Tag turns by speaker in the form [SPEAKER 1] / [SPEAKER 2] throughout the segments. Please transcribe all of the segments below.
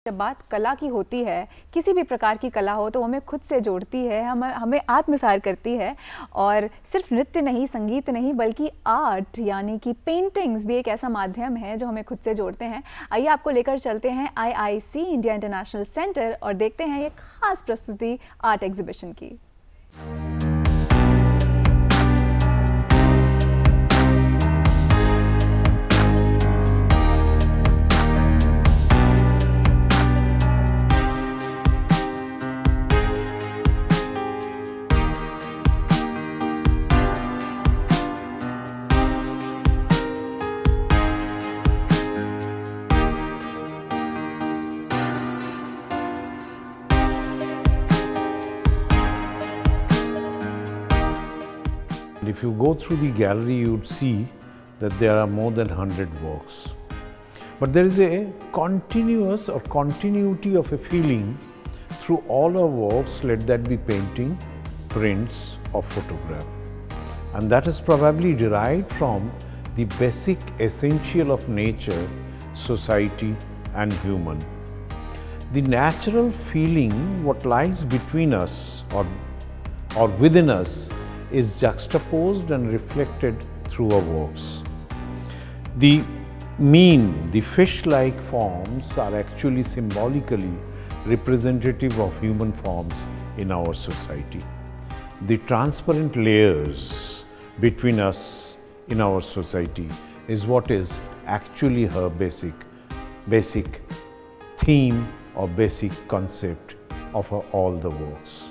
[SPEAKER 1] जब बात कला की होती है, किसी भी प्रकार की कला हो तो हमें खुद से जोड़ती है, हमें आत्मसार करती है। और सिर्फ नृत्य नहीं, संगीत नहीं, बल्कि आर्ट यानी कि पेंटिंग्स भी एक ऐसा माध्यम है जो हमें खुद से जोड़ते हैं। आइए आपको लेकर चलते हैं IIC इंडिया इंटरनेशनल सेंटर और देखते हैं ये खास प्रस्तुति आर्ट एग्जीबिशन की।
[SPEAKER 2] If you go through the gallery, you would see that there are more than 100 works. But there is a continuous or continuity of a feeling through all our works, let that be painting, prints or photograph. And that is probably derived from the basic essential of nature, society and human. The natural feeling what lies between us or within us is juxtaposed and reflected through our works. The fish-like forms are actually symbolically representative of human forms in our society. The transparent layers between us in our society is what is actually her basic theme or basic concept of all the works.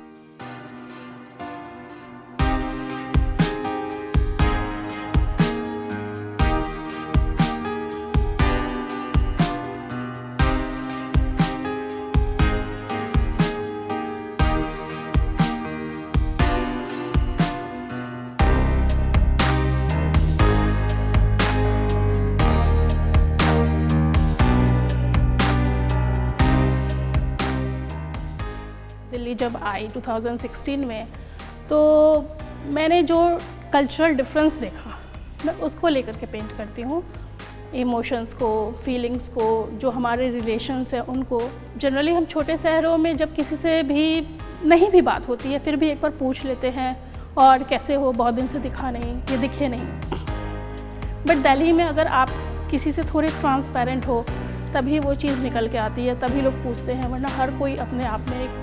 [SPEAKER 3] Delhi जब आई 2016 में, तो मैंने जो cultural difference देखा मैं उसको लेकर के पेंट करती हूँ। इमोशंस को, फीलिंग्स को, जो हमारे रिलेशंस हैं उनको। जनरली हम छोटे शहरों में जब किसी से भी नहीं भी बात होती है फिर भी एक बार पूछ लेते हैं और कैसे हो, बहुत दिन से दिखा नहीं, ये दिखे नहीं। बट दिल्ली में अगर आप किसी से थोड़े ट्रांसपेरेंट हो तभी वो चीज़ निकल के आती है, तभी लोग पूछते हैं, वरना हर कोई अपने आप में एक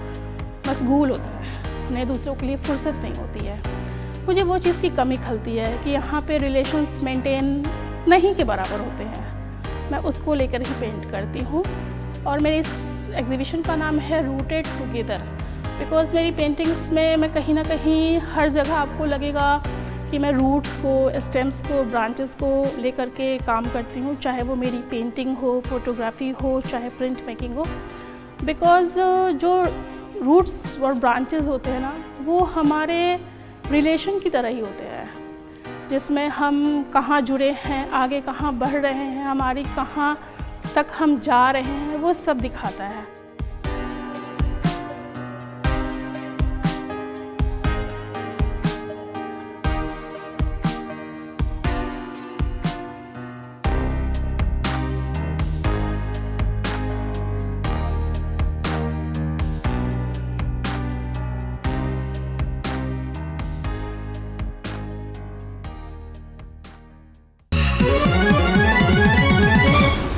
[SPEAKER 3] मशगूल होता है, उन्हें दूसरों के लिए फुर्सत नहीं होती है। मुझे वो चीज़ की कमी खलती है कि यहाँ पे रिलेशंस मेंटेन नहीं के बराबर होते हैं। मैं उसको लेकर ही पेंट करती हूँ और मेरी इस एग्जीबिशन का नाम है रूटेड टुगेदर। बिकॉज़ मेरी पेंटिंग्स में मैं कहीं ना कहीं हर जगह आपको लगेगा कि मैं रूट्स को, स्टेम्स को, ब्रांचेस को लेकर के काम करती हूँ, चाहे वो मेरी पेंटिंग हो, फोटोग्राफी हो, चाहे प्रिंट मेकिंग हो। बिकॉज़ जो रूट्स और ब्रांचेस होते हैं ना, वो हमारे रिलेशन की तरह ही होते हैं, जिसमें हम कहाँ जुड़े हैं, आगे कहाँ बढ़ रहे हैं, हमारी कहाँ तक हम जा रहे हैं, वो सब दिखाता है।